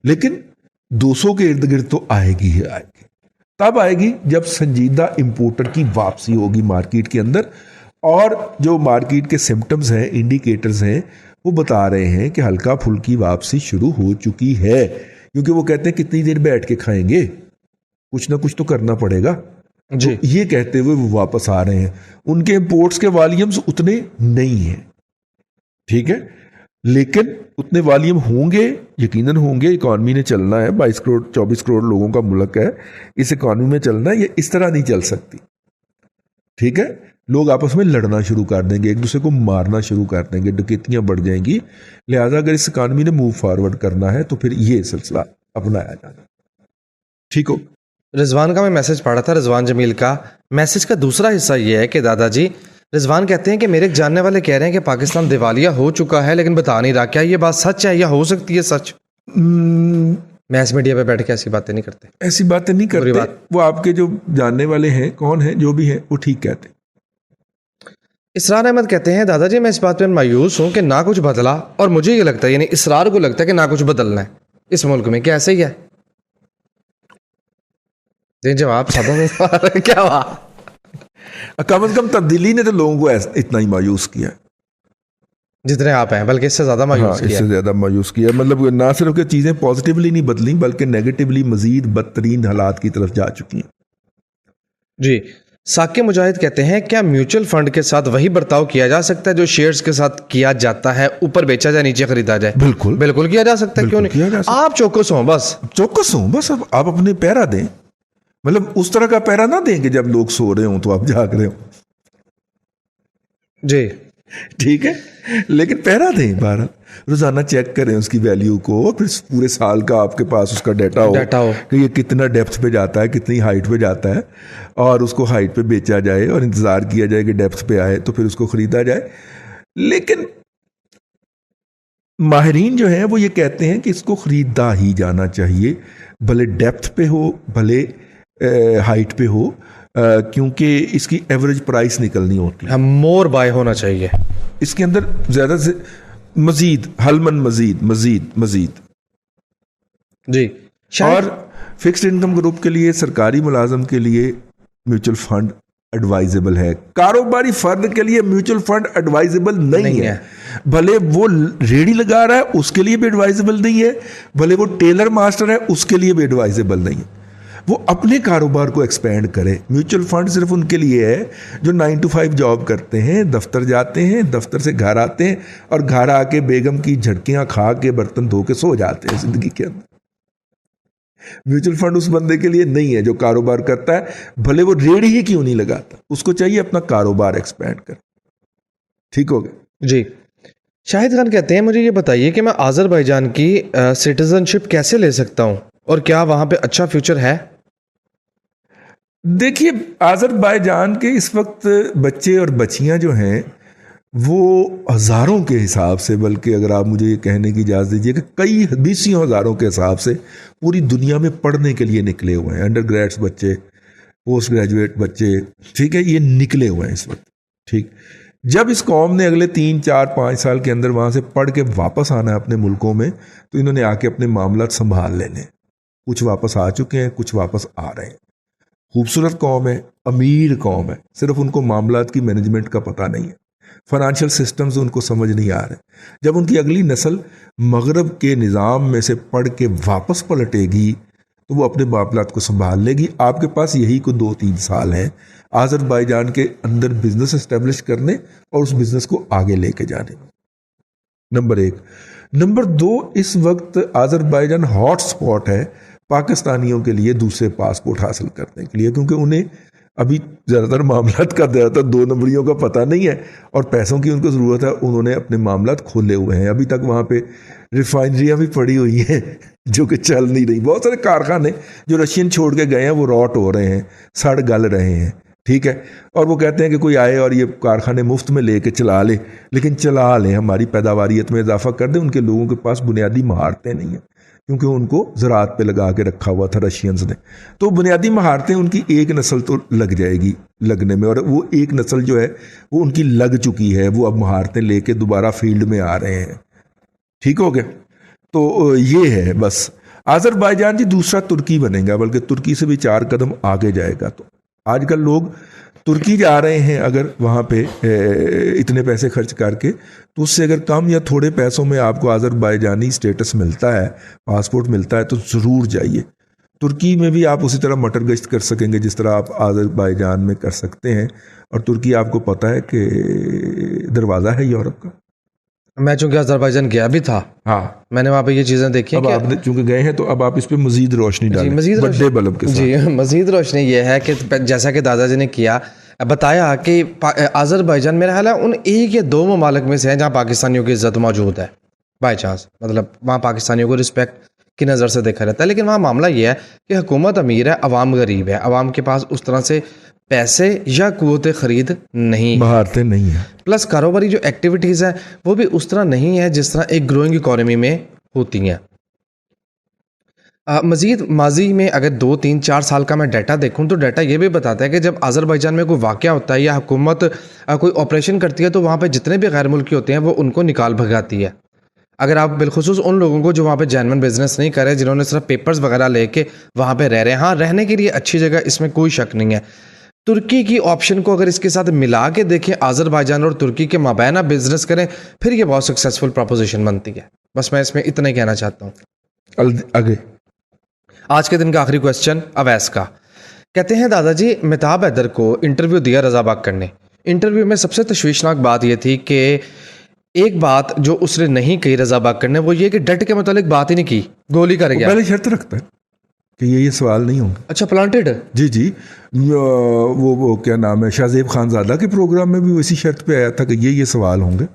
[SPEAKER 2] लेकिन 200 के इर्द गिर्द तो आएगी ही आएगी। तब आएगी जब संजीदा इंपोर्टर की वापसी होगी मार्केट के अंदर, और जो मार्केट के सिम्टम्स हैं, इंडिकेटर्स हैं, वो बता रहे हैं कि हल्का फुल्की वापसी शुरू हो चुकी है। क्योंकि वो कहते हैं कितनी देर बैठ के खाएंगे, कुछ ना कुछ तो करना पड़ेगा जी। तो ये कहते हुए वो वापस आ रहे हैं। उनके इंपोर्ट्स के वॉल्यूम्स उतने नहीं हैं, ठीक है, लेकिन उतने वॉल्यूम होंगे, यकीनन होंगे। इकॉनमी ने चलना है, 22 करोड़ 24 करोड़ लोगों का मुल्क है, इस इकॉनमी में चलना है। ये इस तरह नहीं चल सकती, ठीक है। लोग आपस में लड़ना शुरू कर देंगे, एक दूसरे को मारना शुरू कर देंगे, डकैतियां बढ़ जाएंगी। लिहाजा अगर इस इकॉनमी ने मूव फॉरवर्ड करना है तो फिर ये सिलसिला अपनाया जाना, ठीक हो।
[SPEAKER 1] रिजवान का मैं मैसेज पढ़ा था, रिजवान जमील का। मैसेज का दूसरा हिस्सा ये है कि दादाजी, रिजवान कहते हैं कि मेरे एक जानने वाले कह रहे हैं कि पाकिस्तान दिवालिया हो चुका है लेकिन बता नहीं रहा, क्या ये बात सच है या हो सकती है सच? मैस मीडिया पे बैठ के ऐसी बातें नहीं करते,
[SPEAKER 2] ऐसी बातें नहीं
[SPEAKER 1] बुरी
[SPEAKER 2] करते।
[SPEAKER 1] बात।
[SPEAKER 2] वो आपके जो जानने वाले हैं, कौन है, जो भी है, वो ठीक कहते हैं।
[SPEAKER 1] इसरार अहमद कहते हैं दादाजी मैं इस बात पर मायूस हूं कि ना कुछ बदला, और मुझे ये लगता है, यानी इसरार को लगता है कि ना कुछ बदलना है इस मुल्क में। क्या ऐसे ही है? दें जवाब सब। क्या हुआ?
[SPEAKER 2] कम से कम तब्दीली ने तो लोगों को इतना ही मायूस किया,
[SPEAKER 1] जितने आप हैं, बल्कि इससे ज्यादा
[SPEAKER 2] हाँ,
[SPEAKER 1] मायूस किया
[SPEAKER 2] इससे ज्यादा मायूस किया। मतलब ना सिर्फ कि चीजें पॉजिटिवली नहीं बदली, बल्कि नेगेटिवली मजीद बदतरीन हालात की तरफ जा चुकी हैं।
[SPEAKER 1] जी। साके मुजाहिद कहते हैं क्या म्यूचुअल फंड के साथ वही बर्ताव किया जा सकता है जो शेयर्स के साथ किया जाता है, ऊपर बेचा जाए नीचे खरीदा जाए?
[SPEAKER 2] बिल्कुल
[SPEAKER 1] बिल्कुल किया जा सकता है, क्यों
[SPEAKER 2] किया जा
[SPEAKER 1] नहीं?
[SPEAKER 2] सकता।
[SPEAKER 1] आप चौकस हो, बस
[SPEAKER 2] चौकस हो, बस अब आप अपने पैरा दें। मतलब उस तरह का पैरा ना देंगे जब लोग सो रहे हो तो आप जाग रहे हो,
[SPEAKER 1] जी।
[SPEAKER 2] ठीक है। लेकिन पहरा दें, बहरहाल रोजाना चेक करें उसकी वैल्यू को, और फिर पूरे साल का आपके पास उसका डाटा हो कि ये कितना डेप्थ पे जाता है, कितनी हाइट पे जाता है, और उसको हाइट पे बेचा जाए और इंतज़ार किया जाए कि डेप्थ पे आए तो फिर उसको ख़रीदा जाए। लेकिन माहिरीन जो हैं वो ये कहते हैं कि इसको ख़रीदा ही जाना चाहिए, भले डेप्थ पे हो, भले हाइट पे हो, क्योंकि इसकी एवरेज प्राइस निकलनी होती है।
[SPEAKER 1] हम मोर बाय होना चाहिए
[SPEAKER 2] इसके अंदर ज़्यादा से मजीद हलमन मजीद मजीद मजीद
[SPEAKER 1] जी।
[SPEAKER 2] और फिक्स्ड इनकम ग्रुप के लिए, सरकारी मुलाजम के लिए म्यूचुअल फंड एडवाइजेबल है। कारोबारी फर्द के लिए म्यूचुअल फंड एडवाइजेबल नहीं है। भले वो रेडी लगा रहा है उसके लिए भी एडवाइजेबल नहीं है, भले वो टेलर मास्टर है उसके लिए भी एडवाइजेबल नहीं है। वो अपने कारोबार को एक्सपेंड करे। म्यूचुअल फंड सिर्फ उनके लिए है जो 9 to 5 जॉब करते हैं, दफ्तर जाते हैं, दफ्तर से घर आते हैं और घर आके बेगम की झटकियां खा के बर्तन धो के सो जाते हैं जिंदगी के अंदर। म्यूचुअल फंड उस बंदे के लिए नहीं है जो कारोबार करता है, भले वो रेडी ही क्यों नहीं लगाता, उसको चाहिए अपना कारोबार एक्सपेंड कर। ठीक हो गया
[SPEAKER 1] जी। शाहिद खान कहते हैं मुझे ये बताइए कि मैं आज़रबाईजान की सिटीजनशिप कैसे ले सकता हूँ और क्या वहाँ पे अच्छा फ्यूचर है?
[SPEAKER 2] देखिए, आज़रबाईजान के इस वक्त बच्चे और बच्चियां जो हैं वो हज़ारों के हिसाब से, बल्कि अगर आप मुझे ये कहने की इजाज़त दीजिए कि कई बीसियों हज़ारों के हिसाब से पूरी दुनिया में पढ़ने के लिए निकले हुए हैं। अंडर ग्रेड्स बच्चे, पोस्ट ग्रेजुएट बच्चे, ठीक है, ये निकले हुए हैं इस वक्त। ठीक, जब इस कौम ने अगले 3, 4, 5 साल के अंदर वहाँ से पढ़ के वापस आना है अपने मुल्कों में, तो इन्होंने आके अपने मामला संभाल लेने। कुछ वापस आ चुके हैं, कुछ वापस आ रहे हैं। खूबसूरत कौम है, अमीर कौम है, सिर्फ उनको मामलात की मैनेजमेंट का पता नहीं है, फाइनेंशियल सिस्टम्स उनको समझ नहीं आ रहे। जब उनकी अगली नस्ल मगरब के निज़ाम में से पढ़ के वापस पलटेगी तो वो अपने मामलात को संभाल लेगी। आपके पास यही को 2-3 साल हैं आज़रबाईजान के अंदर बिजनेस इस्टेब्लिश करने और उस बिजनेस को आगे लेके जाने। नंबर 1। नंबर 2, इस वक्त आज़रबाईजान हॉट स्पॉट है पाकिस्तानियों के लिए दूसरे पासपोर्ट हासिल करने के लिए, क्योंकि उन्हें अभी ज़्यादातर मामलात का ज़्यादातर 2 नंबरियों का पता नहीं है और पैसों की उनको ज़रूरत है। उन्होंने अपने मामलात खोले हुए हैं। अभी तक वहाँ पे रिफाइनरियाँ भी पड़ी हुई हैं जो कि चल नहीं रही। बहुत सारे कारखाने जो रशियन छोड़ के गए हैं वो रॉट हो रहे हैं, सड़ गल रहे हैं। ठीक है, और वो कहते हैं कि कोई आए और ये कारखाने मुफ्त में लेके चला ले, लेकिन चला लें, हमारी पैदावारियत में इजाफा कर दें। उनके लोगों के पास बुनियादी महारतें नहीं हैं क्योंकि उनको ज़राअत पे लगा के रखा हुआ था रशियंस ने। तो बुनियादी महारतें उनकी एक नस्ल तो लग जाएगी लगने में, और वो एक नस्ल जो है वो उनकी लग चुकी है। वो अब महारतें लेके दोबारा फील्ड में आ रहे हैं। ठीक हो गया, तो ये है बस। आज़रबाईजान जी दूसरा तुर्की बनेगा, बल्कि तुर्की से भी 4 कदम आगे जाएगा। तो आजकल लोग तुर्की जा रहे हैं अगर वहाँ पे इतने पैसे खर्च करके, तो उससे अगर कम या थोड़े पैसों में आपको आज़रबाईजानी स्टेटस मिलता है, पासपोर्ट मिलता है, तो ज़रूर जाइए। तुर्की में भी आप उसी तरह मटर गश्त कर सकेंगे जिस तरह आप आज़रबाईजान में कर सकते हैं। और तुर्की आपको पता है कि दरवाज़ा है यूरोप का।
[SPEAKER 1] मैं चूंकि अजरबैजान गया भी था,
[SPEAKER 2] हाँ,
[SPEAKER 1] मैंने वहाँ पे ये चीज़ें देखी
[SPEAKER 2] अब
[SPEAKER 1] कि
[SPEAKER 2] आपने चूंकि गए हैं तो अब आप इस पे मजीद रोशनी
[SPEAKER 1] जी
[SPEAKER 2] डालें
[SPEAKER 1] मजीद
[SPEAKER 2] बड़े बल्ब के साथ।
[SPEAKER 1] जी मजीद रोशनी ये है कि जैसा कि दादाजी ने किया बताया कि अजरबैजान मेरा ख्याल है उन एक या दो ममालिक में से है जहाँ पाकिस्तानियों की इज्जत मौजूद है बाई चांस, मतलब वहाँ पाकिस्तानियों को रिस्पेक्ट की नज़र से देखा जाता है। लेकिन वहाँ मामला ये है कि हुकूमत अमीर है, अवाम गरीब है, अवाम के पास उस तरह से पैसे या कुव्वत ख़रीद नहीं है,
[SPEAKER 2] महारतें नहीं है,
[SPEAKER 1] प्लस कारोबारी जो एक्टिविटीज़ हैं वो भी उस तरह नहीं है जिस तरह एक ग्रोइंग इकॉनमी में होती हैं। मज़ीद माजी में अगर 2-3-4 साल का मैं डाटा देखूं तो डाटा ये भी बताता है कि जब अज़रबैजान में कोई वाक़या होता है या हुकूमत कोई ऑपरेशन करती है तो वहाँ पे जितने भी गैर मुल्की होते हैं वो उनको निकाल भगाती है। अगर आप बिलखुसूस उन लोगों को जो वहाँ पे जेन्युइन बिजनेस नहीं कर रहे, जिन्होंने सिर्फ पेपर्स वगैरह लेके वहाँ पे रह रहे हैं, हाँ रहने के लिए अच्छी जगह, इसमें कोई शक नहीं है। तुर्की की ऑप्शन को अगर इसके साथ मिला के देखें, अज़रबैजान और तुर्की के माबैन आप बिजनेस करें, फिर ये बहुत सक्सेसफुल प्रपोजिशन बनती है। बस मैं इसमें इतना ही कहना चाहता हूँ।
[SPEAKER 2] आगे
[SPEAKER 1] आज के दिन का आखिरी क्वेश्चन अवैस का, कहते हैं दादाजी मेहताब हैदर को इंटरव्यू दिया रज़ा बाकर ने, इंटरव्यू में सबसे तशवीशनाक बात यह थी कि एक बात जो उसने नहीं कही रज़ा बाकर ने वो ये कि डट के मुतालिक बात ही नहीं की, गोली कर गया।
[SPEAKER 2] पहले शर्त रखता है कि ये सवाल नहीं होंगे।
[SPEAKER 1] अच्छा, प्लांटेड।
[SPEAKER 2] जी जी, वो क्या नाम है, शाहजेब खानजादा के प्रोग्राम में भी वैसी शर्त पे आया था कि ये सवाल होंगे।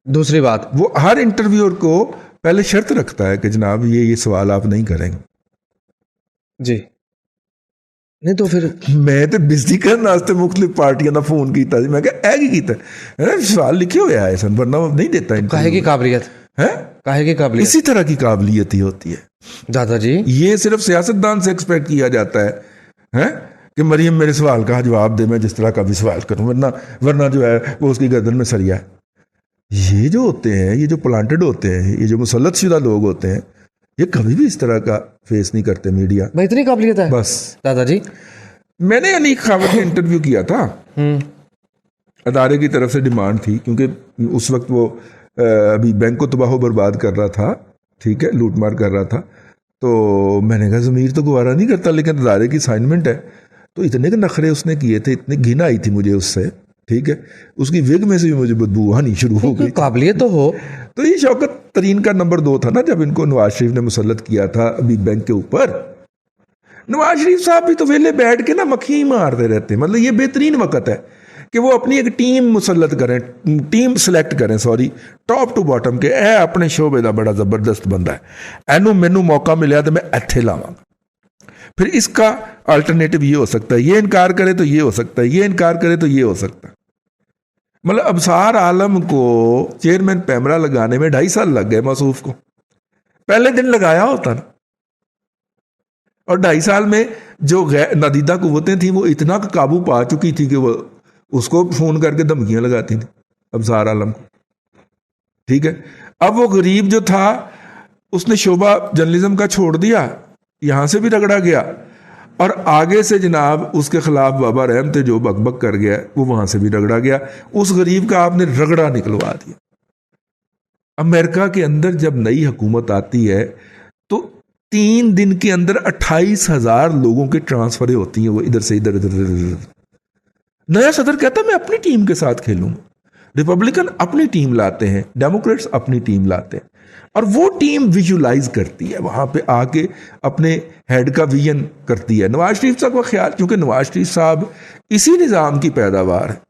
[SPEAKER 2] दूसरी बात, वो हर इंटरव्यूअर को पहले शर्त रखता है कि जनाब ये सवाल आप नहीं करेंगे
[SPEAKER 1] जी। नहीं तो फिर
[SPEAKER 2] मैं तो बिजली करने वास्ते मुख्तलिफ पार्टियां का फोन किया, मैं क्या की कीता सवाल लिखे हुए आए सन, वरना वो नहीं देता।
[SPEAKER 1] काहे की काबिलियत है, काहे की काबिलियत,
[SPEAKER 2] इसी तरह की काबिलियत ही होती है
[SPEAKER 1] दादाजी।
[SPEAKER 2] ये सिर्फ सियासतदान से एक्सपेक्ट किया जाता है कि मरियम मेरे सवाल का जवाब दे, मैं जिस तरह का भी सवाल करूं, वरना जो है वो उसकी गर्दन में सरिया है। ये जो होते हैं, ये जो प्लांटेड होते हैं, ये जो मुसल्लत शुदा लोग होते हैं, ये कभी भी इस तरह का फेस नहीं करते मीडिया में।
[SPEAKER 1] इतनी काबिलियत है
[SPEAKER 2] बस
[SPEAKER 1] दादाजी।
[SPEAKER 2] मैंने अनीक खावर का इंटरव्यू किया था, अदारे की तरफ से डिमांड थी, क्योंकि उस वक्त वो अभी बैंक को तबाह बर्बाद कर रहा था, ठीक है, लूट मार कर रहा था। तो मैंने कहा ज़मीर तो गवारा नहीं करता, लेकिन अदारे की असाइनमेंट है। तो इतने के नखरे उसने किए थे, इतनी घिन आई थी मुझे उससे, ठीक है, उसकी विग में से भी मुझे बदबू आनी शुरू हो गई।
[SPEAKER 1] काबिलियत तो हो।
[SPEAKER 2] तो ये शौकत तरीन का नंबर 2 था ना, जब इनको नवाज शरीफ ने मुसल्लत किया था अभी बैंक के ऊपर। नवाज शरीफ साहब भी तो वेले बैठ के ना मक्खी मारते रहते, मतलब ये बेहतरीन वक्त है कि वो अपनी एक टीम मुसल्लत करें, टीम सिलेक्ट करें, सॉरी, टॉप टू बॉटम के ए अपने शोबे का बड़ा जबरदस्त बंदा है, एनू मैनू मौका मिला तो मैं इत्थे लावांगा। फिर इसका अल्टरनेटिव ये हो सकता है, ये इनकार करे तो ये हो सकता है, ये इनकार करे तो ये हो सकता है। मतलब अबसार आलम को चेयरमैन पैमरा लगाने में 2.5 साल लग गए मसूफ को, पहले दिन लगाया होता ना। और 2.5 साल में जो नादीदा कुव्वतें थी वो इतना काबू पा चुकी थी कि वो उसको फोन करके धमकियां लगाती थी अबसार आलम को, ठीक है। अब वो गरीब जो था उसने शोबा जर्नलिज्म का छोड़ दिया, यहां से भी रगड़ा गया, और आगे से जनाब उसके खिलाफ बाबा रहम थे जो बकबक कर गया, वो वहां से भी रगड़ा गया। उस गरीब का आपने रगड़ा निकलवा दिया। अमेरिका के अंदर जब नई हुकूमत आती है तो 3 दिन के अंदर 28,000 लोगों के ट्रांसफर होती हैं, वो इधर से इधर इधर इधर। नया सदर कहता है मैं अपनी टीम के साथ खेलूंगा, रिपब्लिकन अपनी टीम लाते हैं, डेमोक्रेट्स अपनी टीम लाते हैं, और वो टीम विजुलाइज करती है, वहां पे आके अपने हेड का विजन करती है। नवाज शरीफ साहब का ख्याल, क्योंकि नवाज शरीफ साहब इसी निज़ाम की पैदावार है,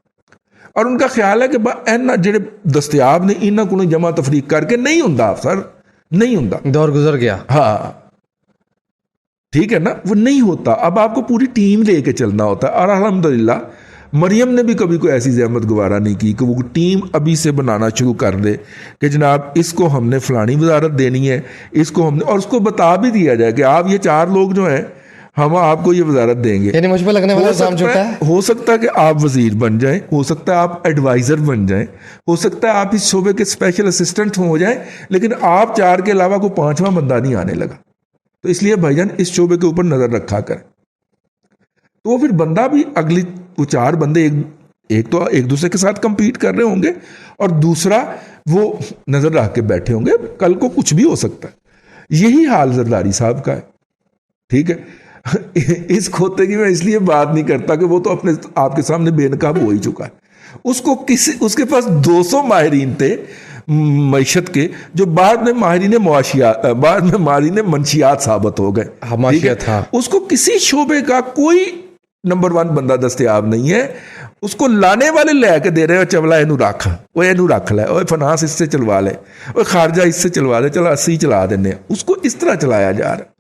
[SPEAKER 2] और उनका ख्याल है कि इन्ना जेडे दस्तियाब ने इन्हों को जमा तफरीक करके नहीं होंदा अफसर, नहीं होंदा, दौर गुजर गया, हाँ ठीक है ना, वो नहीं होता। अब आपको पूरी टीम लेके चलना होता है, और अल्हम्दुलिल्लाह मरियम ने भी कभी कोई ऐसी जहमत गवारा नहीं की कि वो टीम अभी से बनाना शुरू कर दे कि जनाब इसको हमने फलानी वजारत देनी है, इसको हमने, और उसको बता भी दिया जाए कि आप ये 4 लोग जो हैं हम आपको ये वजारत देंगे।
[SPEAKER 1] यानी मुझ पर लगने वाला इल्जाम झूठा है।
[SPEAKER 2] हो सकता है कि आप वजीर बन जाएं, हो सकता है आप एडवाइजर बन जाएं, हो सकता है आप इस शोबे के स्पेशल असिस्टेंट हो जाएं, लेकिन आप 4 के अलावा कोई 5वां बंदा नहीं आने लगा। तो इसलिए भाईजान इस शोबे के ऊपर नजर रखा करें। तो वो फिर बंदा भी अगली, वो 4 बंदे एक तो एक दूसरे के साथ कंपीट कर रहे होंगे, और दूसरा वो नजर रख के बैठे होंगे, कल को कुछ भी हो सकता है। यही हाल जरदारी साहब का है, ठीक है। इस खोते की मैं इसलिए बात नहीं करता कि वो तो अपने आपके सामने बेनकाब हो ही चुका है। उसको उसके पास 200 माहिरीन थे, मीशत के, जो बाद में माहिरीन मंशियात साबित हो गए।
[SPEAKER 1] हमाशियत, हाँ।
[SPEAKER 2] उसको किसी शोबे का कोई नंबर 1 बंदा दस्तयाब नहीं है। उसको लाने वाले लैके दे रहे हो, चवला इनू रख, वो इनू रख ले, और फाइनांस इससे चलवा ले, और खारजा इससे चलवा ले, चलो 80 चला देने। उसको इस तरह चलाया जा रहा।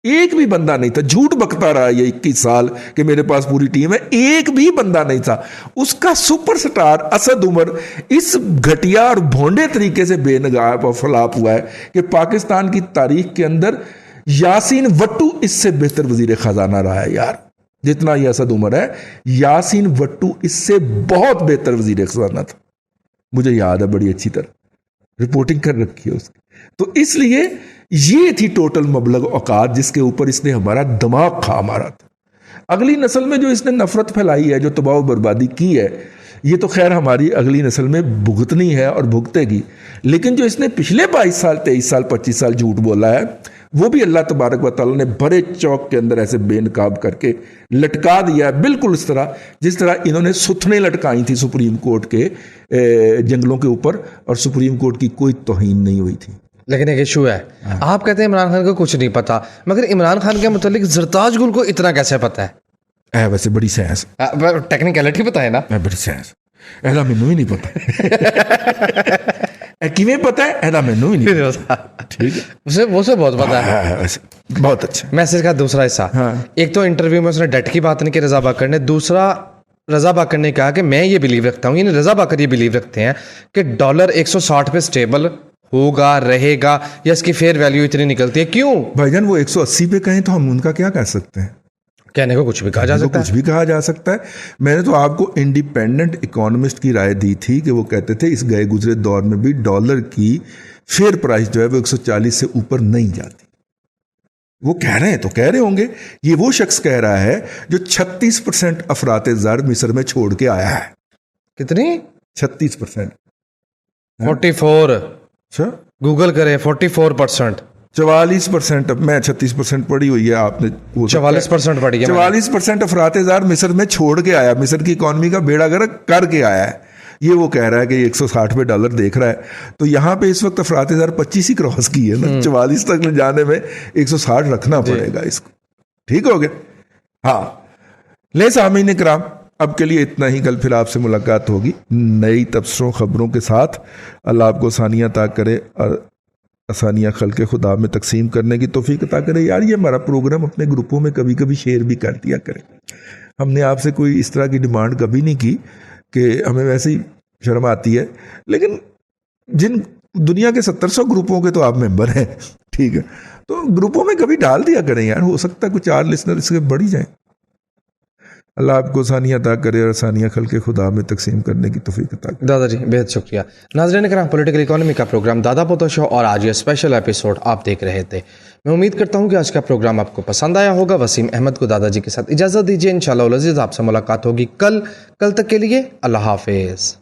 [SPEAKER 2] एक भी बंदा नहीं था, झूठ बकता रहा ये 21 साल कि मेरे पास पूरी टीम है, एक भी बंदा नहीं था। उसका सुपरस्टार असद उमर इस घटिया और भोंडे तरीके से बेनकाब और फलाप हुआ है कि पाकिस्तान की तारीख के अंदर यासीन वट्टू इससे बेहतर वजीर खजाना रहा है यार। जितना ये असद उमर है, यासीन वट्टू इससे बहुत बेहतर वजीर खजाना था। मुझे याद है बड़ी अच्छी तरह, रिपोर्टिंग कर रखी है उसकी। तो इसलिए ये थी टोटल मबलग औकात जिसके ऊपर इसने हमारा दिमाग खा मारा था। अगली नस्ल में जो इसने नफरत फैलाई है, जो तबाह बर्बादी की है, ये तो खैर हमारी अगली नस्ल में भुगतनी है और भुगतेगी। लेकिन जो इसने पिछले 22 साल 23 साल 25 साल झूठ बोला है, वो भी अल्लाह तबारक व तआला ने बड़े चौक के अंदर ऐसे बेनकाब करके लटका दिया है, बिल्कुल इस तरह जिस तरह इन्होंने सुथने लटकाई थी सुप्रीम कोर्ट के जंगलों के ऊपर, और सुप्रीम कोर्ट की कोई तौहीन नहीं हुई थी।
[SPEAKER 1] लेकिन एक इशू है, आप कहते हैं इमरान खान को कुछ नहीं पता, मगर इमरान खान के मुतालिक जरताज गुल को इतना कैसे पता है?
[SPEAKER 2] वैसे बड़ी साइंस,
[SPEAKER 1] टेक्निकलिटी पता है ना,
[SPEAKER 2] बड़ी साइंस ऐसा मैनू ही नहीं पता। किवें पता है ऐसा मैनू ही नहीं पता। ठीक है,
[SPEAKER 1] उसे बहुत पता है।
[SPEAKER 2] बहुत अच्छा।
[SPEAKER 1] मैसेज का दूसरा हिस्सा, एक तो इंटरव्यू में उसने डेट की बात नहीं की रजा बाकर ने, दूसरा रजा बाकर ने कहा कि मैं ये बिलीव रखता हूँ, यानी रजा बाकर ये बिलीव रखते हैं कि डॉलर 160 पे स्टेबल होगा, रहेगा, या इसकी फेयर वैल्यू इतनी निकलती है। क्यों
[SPEAKER 2] भाईजान? वो 180 पे कहें तो हम उनका क्या कर सकते हैं?
[SPEAKER 1] कहने को कुछ भी कहा जा सकता है,
[SPEAKER 2] कुछ भी कहा जा सकता है। मैंने तो आपको इंडिपेंडेंट इकोनॉमिस्ट की राय दी थी कि वो कहते थे इस गए गुजरे दौर में भी डॉलर की फेयर प्राइस जो है वो 140 से ऊपर नहीं जाती। वो कह रहे हैं तो कह रहे होंगे, ये वो शख्स कह रहा है जो 36% अफराते ज़र मिस्र में छोड़ के आया है।
[SPEAKER 1] कितनी?
[SPEAKER 2] 36%।
[SPEAKER 1] 44।
[SPEAKER 2] अच्छा,
[SPEAKER 1] गूगल करे, 44%।
[SPEAKER 2] 44%। मैं 36% पढ़ी हुई है, आपने
[SPEAKER 1] 44% पढ़ी है।
[SPEAKER 2] 44% अफराते ज़र मिस्र में छोड़ के आया, मिस्र की इकॉनमी का बेड़ा गर्क करके आया है। ये वो कह रहा है कि 160 पे डॉलर देख रहा है। तो यहाँ पे इस वक्त अफराते ज़र 25 ही क्रॉस की है ना, 44 तक ले जाने में 160 रखना पड़ेगा इसको। ठीक हो गया? हाँ, ले सामीन इकराम, अब के लिए इतना ही। कल फिर आपसे मुलाकात होगी नई तबसरों खबरों के साथ। अल्लाह आपको आसानियाँ अता करे और आसानियाँ खल्क़े खुदा में तकसीम करने की तौफीक अता करे। यार, ये हमारा प्रोग्राम अपने ग्रुपों में कभी कभी शेयर भी कर दिया करें। हमने आपसे कोई इस तरह की डिमांड कभी नहीं की कि हमें वैसे ही शर्म आती है, लेकिन जिन दुनिया के 700 ग्रुपों के तो आप मेंबर हैं, ठीक है, तो ग्रुपों में कभी डाल दिया करें यार। हो सकता है कुछ 4 लिसनर इसके बढ़ ही जाएं। अल्लाह आपको आसानियाँ अता करे और आसानियाँ खल्क़े खुदा में तकसीम करने की तौफीक अता करे।
[SPEAKER 1] दादाजी बेहद शुक्रिया। नाज़रीन कराम, पॉलिटिकल इकोनॉमी का प्रोग्राम दादा पोता शो और आज ये स्पेशल एपिसोड आप देख रहे थे। मैं उम्मीद करता हूँ कि आज का प्रोग्राम आपको पसंद आया होगा। वसीम अहमद को दादाजी के साथ इजाज़त दीजिए। इंशाअल्लाह अज़ीज़ आपसे मुलाकात होगी कल तक के लिए अल्लाह हाफ़िज़।